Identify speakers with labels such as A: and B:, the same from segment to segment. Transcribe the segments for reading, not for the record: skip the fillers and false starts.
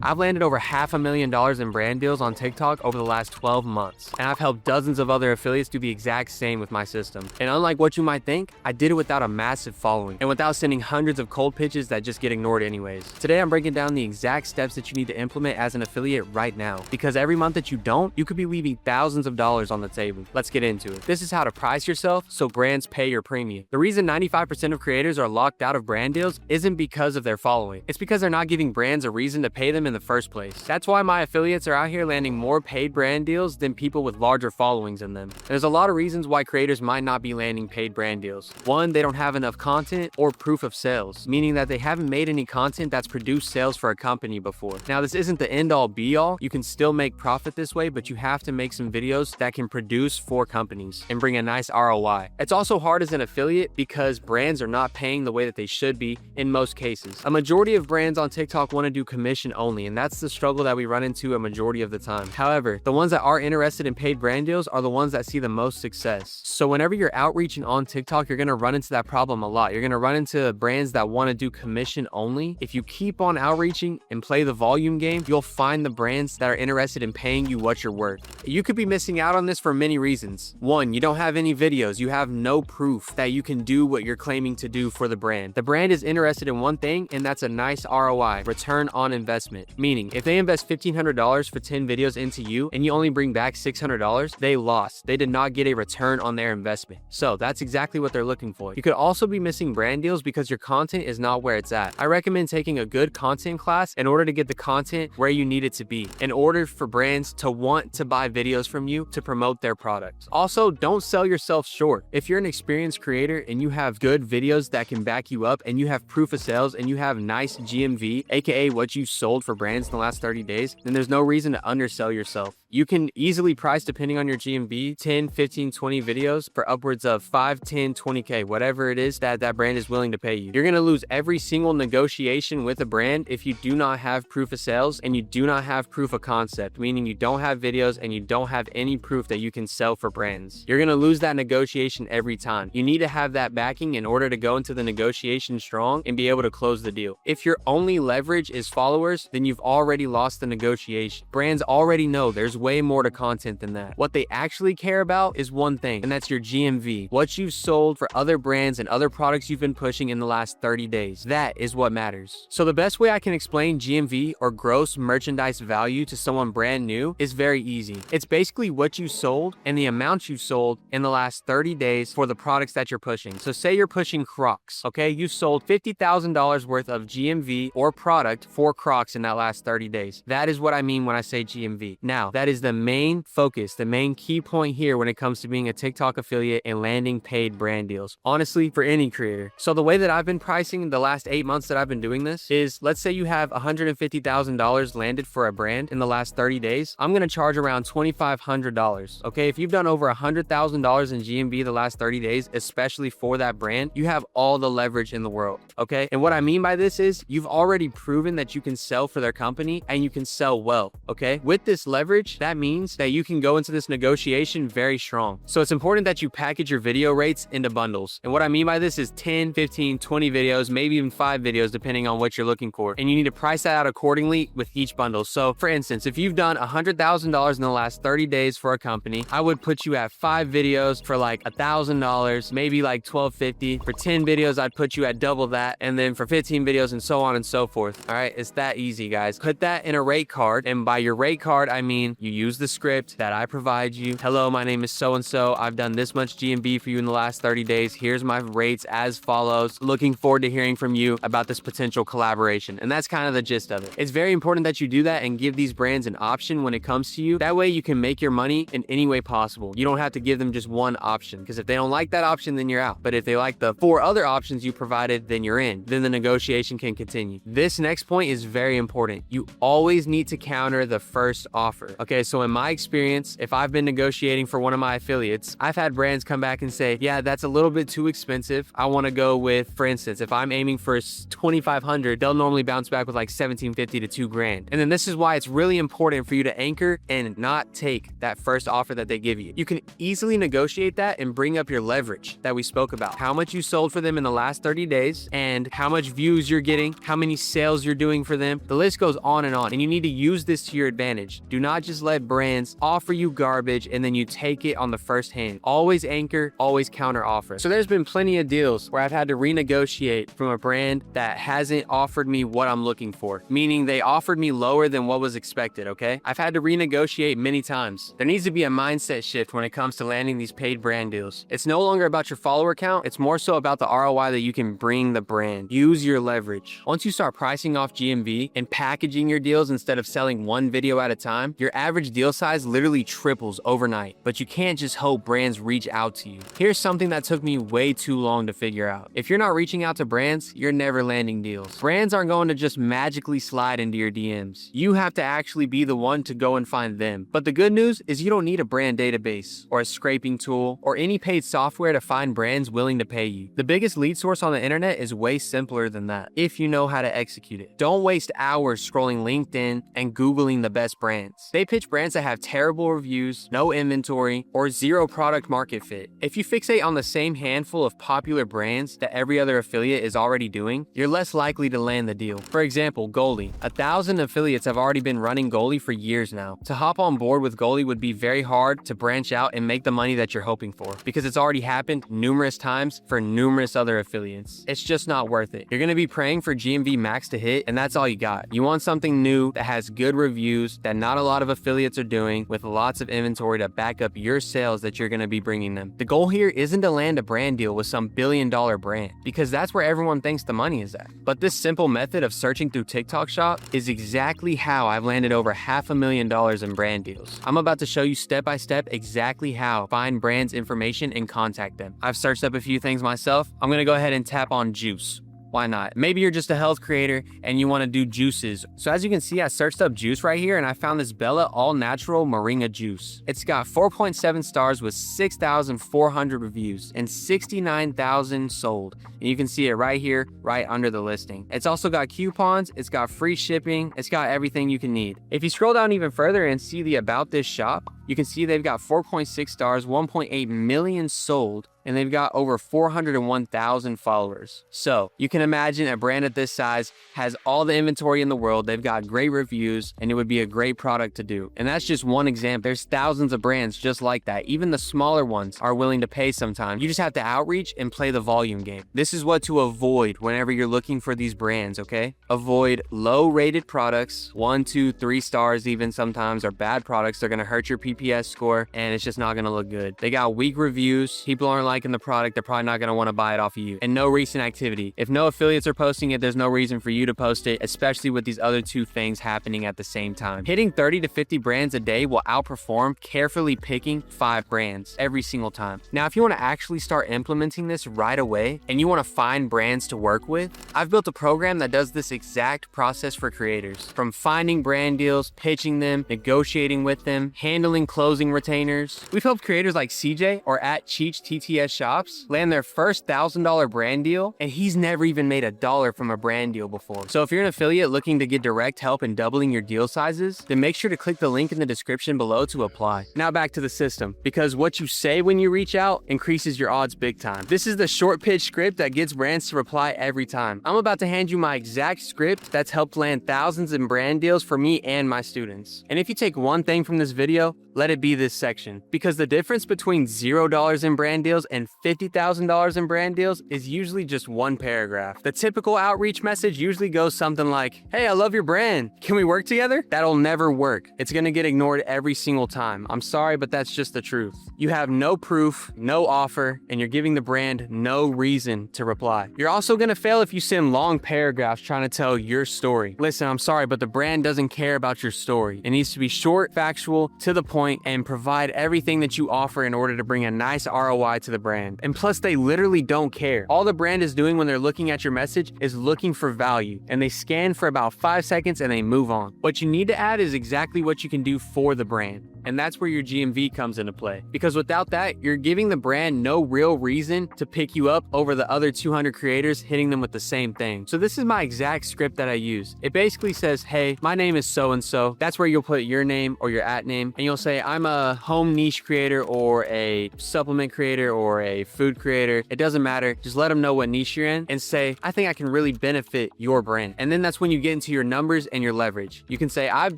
A: I've landed over $500,000 in brand deals on TikTok over the last 12 months, and I've helped dozens of other affiliates do the exact same with my system. And unlike what you might think, I did it without a massive following and without sending hundreds of cold pitches that just get ignored anyways. Today, I'm breaking down the exact steps that you need to implement as an affiliate right now, because every month that you don't, you could be leaving thousands of dollars on the table. Let's get into it. This is how to price yourself so brands pay your premium. The reason 95% of creators are locked out of brand deals isn't because of their following. It's because they're not giving brands a reason to pay them in the first place. That's why my affiliates are out here landing more paid brand deals than people with larger followings in them. There's a lot of reasons why creators might not be landing paid brand deals. One, they don't have enough content or proof of sales, meaning that they haven't made any content that's produced sales for a company before. Now, this isn't the end all be all. You can still make profit this way, but you have to make some videos that can produce for companies and bring a nice ROI. It's also hard as an affiliate because brands are not paying the way that they should be in most cases. A majority of brands on TikTok want to do commission only, and that's the struggle that we run into a majority of the time. However, the ones that are interested in paid brand deals are the ones that see the most success. So whenever you're outreaching on TikTok, you're going to run into that problem a lot. You're going to run into brands that want to do commission only. If you keep on outreaching and play the volume game, you'll find the brands that are interested in paying you what you're worth. You could be missing out on this for many reasons. One, you don't have any videos. You have no proof that you can do what you're claiming to do for the brand. The brand is interested in one thing, and that's a nice ROI, return on investment. Meaning, if they invest $1,500 for 10 videos into you and you only bring back $600, they lost. They did not get a return on their investment. So that's exactly what they're looking for. You could also be missing brand deals because your content is not where it's at. I recommend taking a good content class in order to get the content where you need it to be, in order for brands to want to buy videos from you to promote their products. Also, don't sell yourself short. If you're an experienced creator and you have good videos that can back you up and you have proof of sales and you have nice GMV, aka what you sold for brands in the last 30 days, then there's no reason to undersell yourself. You can easily price, depending on your GMV, 10, 15, 20 videos for upwards of 5, 10, 20K, whatever it is that brand is willing to pay you. You're going to lose every single negotiation with a brand if you do not have proof of sales and you do not have proof of concept, meaning you don't have videos and you don't have any proof that you can sell for brands. You're going to lose that negotiation every time. You need to have that backing in order to go into the negotiation strong and be able to close the deal. If your only leverage is followers, then you've already lost the negotiation. Brands already know there's way more to content than that. What they actually care about is one thing, and that's your GMV. What you've sold for other brands and other products you've been pushing in the last 30 days. That is what matters. So the best way I can explain GMV, or gross merchandise value, to someone brand new is very easy. It's basically what you sold and the amount you sold in the last 30 days for the products that you're pushing. So say you're pushing Crocs, okay? You sold $50,000 worth of GMV or product for Crocs in that last 30 days. That is what I mean when I say GMV. Now, that is the main focus, the main key point here when it comes to being a TikTok affiliate and landing paid brand deals. Honestly, for any creator. So the way that I've been pricing the last 8 months that I've been doing this is, let's say you have $150,000 landed for a brand in the last 30 days. I'm going to charge around $2,500. Okay. If you've done over $100,000 in GMV the last 30 days, especially for that brand, you have all the leverage in the world. Okay. And what I mean by this is you've already proven that you can sell for their company and you can sell well. Okay. With this leverage, that means that you can go into this negotiation very strong. So it's important that you package your video rates into bundles. And what I mean by this is 10, 15, 20 videos, maybe even 5 videos, depending on what you're looking for. And you need to price that out accordingly with each bundle. So for instance, if you've done $100,000 in the last 30 days for a company, I would put you at 5 videos for like $1,000, maybe like $1,250. For 10 videos, I'd put you at double that. And then for 15 videos and so on and so forth. All right. It's that easy, guys. Put that in a rate card. And by your rate card, I mean, you use the script that I provide you. Hello, my name is so-and-so. I've done this much GMV for you in the last 30 days. Here's my rates as follows. Looking forward to hearing from you about this potential collaboration. And that's kind of the gist of it. It's very important that you do that and give these brands an option when it comes to you. That way you can make your money in any way possible. You don't have to give them just one option, because if they don't like that option, then you're out. But if they like the 4 other options you provided, then you're in. Then the negotiation can continue. This next point is very important. You always need to counter the first offer. Okay, so in my experience, if I've been negotiating for one of my affiliates, I've had brands come back and say, yeah, that's a little bit too expensive. I want to go with, for instance, if I'm aiming for $2,500, they'll normally bounce back with like $1,750 to $2,000. And then this is why it's really important for you to anchor and not take that first offer that they give you. You can easily negotiate that and bring up your leverage that we spoke about. How much you sold for them in the last 30 days and how much views you're getting, how many sales you're doing for them. The list list goes on, and you need to use this to your advantage. Do not just let brands offer you garbage and then you take it on the first hand. Always anchor, always counter offer. So there's been plenty of deals where I've had to renegotiate from a brand that hasn't offered me what I'm looking for, meaning they offered me lower than what was expected, okay? I've had to renegotiate many times. There needs to be a mindset shift when it comes to landing these paid brand deals. It's no longer about your follower count, it's more so about the ROI that you can bring the brand. Use your leverage. Once you start pricing off GMV and packaging your deals instead of selling one video at a time, your average deal size literally triples overnight. But you can't just hope brands reach out to you. Here's something that took me way too long to figure out. If you're not reaching out to brands, you're never landing deals. Brands aren't going to just magically slide into your DMs. You have to actually be the one to go and find them. But the good news is you don't need a brand database or a scraping tool or any paid software to find brands willing to pay you. The biggest lead source on the internet is way simpler than that, if you know how to execute it. Don't waste hours scrolling LinkedIn and Googling the best brands. They pitch brands that have terrible reviews, no inventory, or zero product market fit. If you fixate on the same handful of popular brands that every other affiliate is already doing, you're less likely to land the deal. For example, Goalie. 1,000 affiliates have already been running Goalie for years now. To hop on board with Goalie would be very hard to branch out and make the money that you're hoping for, because it's already happened numerous times for numerous other affiliates. It's just not worth it. You're gonna be praying for GMV max to hit, and that's all you got. You want something new that has good reviews that not a lot of affiliates are doing, with lots of inventory to back up your sales that you're gonna be bringing them. The goal here isn't to land a brand deal with some billion-dollar brand, because that's where everyone thinks the money is at. But this simple method of searching through TikTok Shop is exactly how I've landed over $500,000 in brand deals. I'm about to show you step by step exactly how to find brands information and contact them. I've searched up a few things myself. I'm gonna go ahead and tap on juice. Why not? Maybe you're just a health creator and you want to do juices. So as you can see, I searched up juice right here and I found this Bella All Natural Moringa juice. It's got 4.7 stars with 6,400 reviews and 69,000 sold. And you can see it right here, right under the listing. It's also got coupons, it's got free shipping, it's got everything you can need. If you scroll down even further and see the About This shop, you can see they've got 4.6 stars, 1.8 million sold, and they've got over 401,000 followers. So you can imagine a brand at this size has all the inventory in the world, they've got great reviews, and it would be a great product to do. And that's just one example. There's thousands of brands just like that. Even the smaller ones are willing to pay sometimes. You just have to outreach and play the volume game. This is what to avoid whenever you're looking for these brands, okay? Avoid low-rated products, 1, 2, 3 stars even sometimes, are bad products. They're gonna hurt your PPS score, and it's just not gonna look good. They got weak reviews, people aren't liking the product, they're probably not gonna wanna buy it off of you. And no recent activity. If no affiliates are posting it, there's no reason for you to post it, especially with these other two things happening at the same time. Hitting 30 to 50 brands a day will outperform carefully picking 5 brands every single time. Now, if you wanna actually start implementing this right away, and you wanna find brands to work with, I've built a program that does this exact process for creators. From finding brand deals, pitching them, negotiating with them, handling closing retainers. We've helped creators like CJ or at Cheech TTS Shops land their first $1,000 brand deal, and he's never even made $1 from a brand deal before. So if you're an affiliate looking to get direct help in doubling your deal sizes, then make sure to click the link in the description below to apply. Now back to the system, because what you say when you reach out increases your odds big time. This is the short pitch script that gets brands to reply every time. I'm about to hand you my exact script that's helped land thousands in brand deals for me and my students. And if you take one thing from this video, let it be this section, because the difference between $0 in brand deals and $50,000 in brand deals is usually just one paragraph. The typical outreach message usually goes something like, "Hey, I love your brand. Can we work together?" That'll never work. It's gonna get ignored every single time. I'm sorry, but that's just the truth. You have no proof, no offer, and you're giving the brand no reason to reply. You're also gonna fail if you send long paragraphs trying to tell your story. Listen, I'm sorry, but the brand doesn't care about your story. It needs to be short, factual, to the point, and provide everything that you offer in order to bring a nice ROI to the brand. And plus, they literally don't care. All the brand is doing when they're looking at your message is looking for value, and they scan for about 5 seconds and they move on. What you need to add is exactly what you can do for the brand. And that's where your GMV comes into play. Because without that, you're giving the brand no real reason to pick you up over the other 200 creators hitting them with the same thing. So this is my exact script that I use. It basically says, hey, my name is so-and-so. That's where you'll put your name or your @ name. And you'll say, I'm a home niche creator or a supplement creator or a food creator. It doesn't matter. Just let them know what niche you're in and say, I think I can really benefit your brand. And then that's when you get into your numbers and your leverage. You can say, I've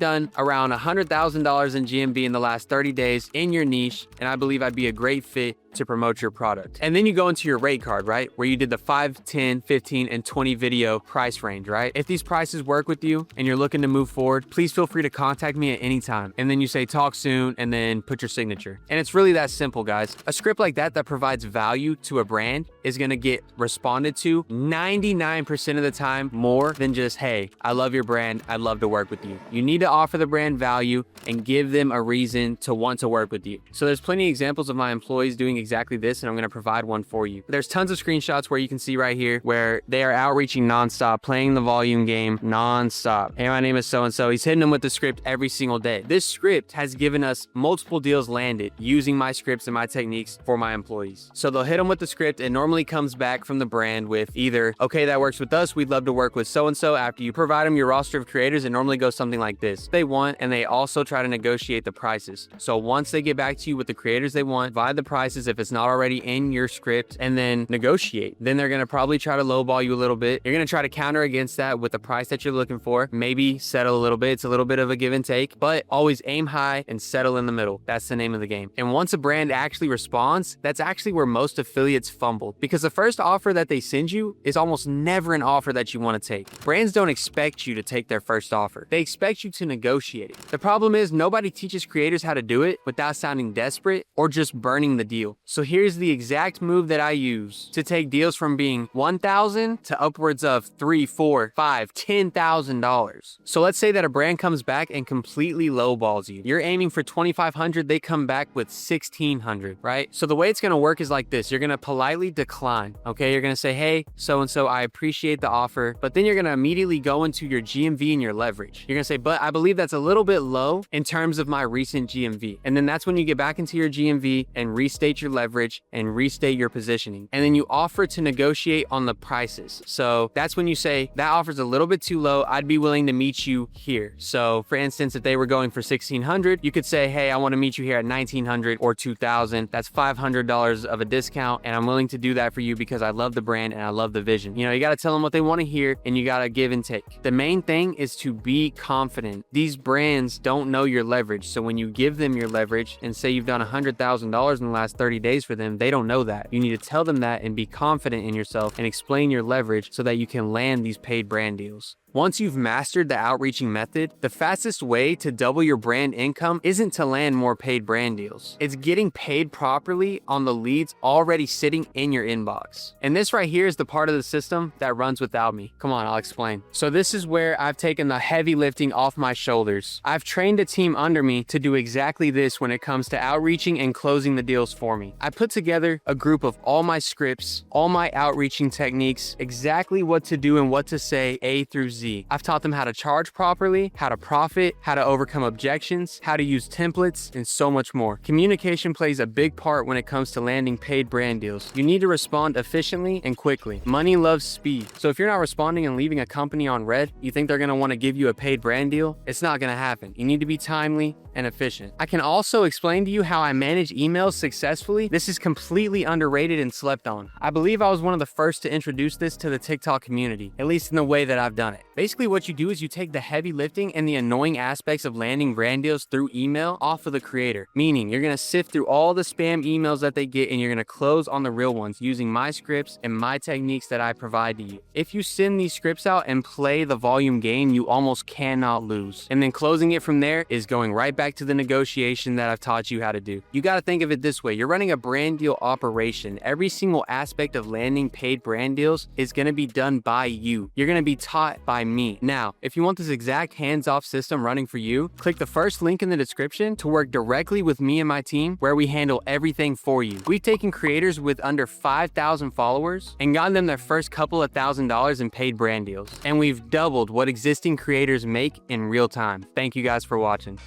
A: done around $100,000 in GMV in the last 30 days in your niche, and I believe I'd be a great fit to promote your product. And then you go into your rate card, right? Where you did the 5, 10, 15, and 20 video price range, right? If these prices work with you and you're looking to move forward, please feel free to contact me at any time. And then you say talk soon and then put your signature. And it's really that simple, guys. A script like that provides value to a brand is gonna get responded to 99% of the time more than just, hey, I love your brand, I'd love to work with you. You need to offer the brand value and give them a reason to want to work with you. So there's plenty of examples of my employees doing exactly this, and I'm going to provide one for you. There's tons of screenshots where you can see right here where they are outreaching nonstop, playing the volume game nonstop. Hey, my name is so-and-so. He's hitting them with the script every single day. This script has given us multiple deals landed using my scripts and my techniques for my employees. So they'll hit them with the script. It normally comes back from the brand with either, okay, that works with us. We'd love to work with so-and-so. After you provide them your roster of creators, it normally goes something like this. They want, and they also try to negotiate the prices. So once they get back to you with the creators they want, provide the prices if it's not already in your script, and then negotiate. Then they're going to probably try to lowball you a little bit. You're going to try to counter against that with the price that you're looking for. Maybe settle a little bit. It's a little bit of a give and take, but always aim high and settle in the middle. That's the name of the game. And once a brand actually responds, that's actually where most affiliates fumble, because the first offer that they send you is almost never an offer that you want to take. Brands don't expect you to take their first offer. They expect you to negotiate it. The problem is nobody teaches creators how to do it without sounding desperate or just burning the deal. So here's the exact move that I use to take deals from being $1,000 to upwards of $3, $4, $5, $10,000. So let's say that a brand comes back and completely lowballs you. You're aiming for $2,500, they come back with $1,600, right? So the way it's gonna work is like this. You're gonna politely decline, okay? You're gonna say, hey, so-and-so, I appreciate the offer, but then you're gonna immediately go into your GMV and your leverage. You're gonna say, but I believe that's a little bit low in terms of my recent GMV. And then that's when you get back into your GMV and restate your leverage and restate your positioning. And then you offer to negotiate on the prices. So that's when you say, that offer's a little bit too low. I'd be willing to meet you here. So for instance, if they were going for $1,600, you could say, hey, I want to meet you here at $1,900 or $2,000. That's $500 of a discount. And I'm willing to do that for you because I love the brand and I love the vision. You know, you got to tell them what they want to hear and you got to give and take. The main thing is to be confident. These brands don't know your leverage. So when you give them your leverage and say you've done $100,000 in the last 30 days for them, they don't know that. You need to tell them that and be confident in yourself and explain your leverage so that you can land these paid brand deals. Once you've mastered the outreaching method, the fastest way to double your brand income isn't to land more paid brand deals. It's getting paid properly on the leads already sitting in your inbox. And this right here is the part of the system that runs without me. Come on, I'll explain. So this is where I've taken the heavy lifting off my shoulders. I've trained a team under me to do exactly this when it comes to outreaching and closing the deals for me. I put together a group of all my scripts, all my outreaching techniques, exactly what to do and what to say A through Z. I've taught them how to charge properly, how to profit, how to overcome objections, how to use templates, and so much more. Communication plays a big part when it comes to landing paid brand deals. You need to respond efficiently and quickly. Money loves speed. So if you're not responding and leaving a company on red, you think they're going to want to give you a paid brand deal? It's not going to happen. You need to be timely and efficient. I can also explain to you how I manage emails successfully. This is completely underrated and slept on. I believe I was one of the first to introduce this to the TikTok community, at least in the way that I've done it. Basically, what you do is you take the heavy lifting and the annoying aspects of landing brand deals through email off of the creator, meaning you're going to sift through all the spam emails that they get and you're going to close on the real ones using my scripts and my techniques that I provide to you. If you send these scripts out and play the volume game, you almost cannot lose. And then closing it from there is going right back to the negotiation that I've taught you how to do. You got to think of it this way. You're running a brand deal operation. Every single aspect of landing paid brand deals is going to be done by you. You're going to be taught by me. Now, if you want this exact hands-off system running for you, click the first link in the description to work directly with me and my team where we handle everything for you. We've taken creators with under 5,000 followers and gotten them their first couple of $1,000s in paid brand deals. And we've doubled what existing creators make in real time. Thank you guys for watching.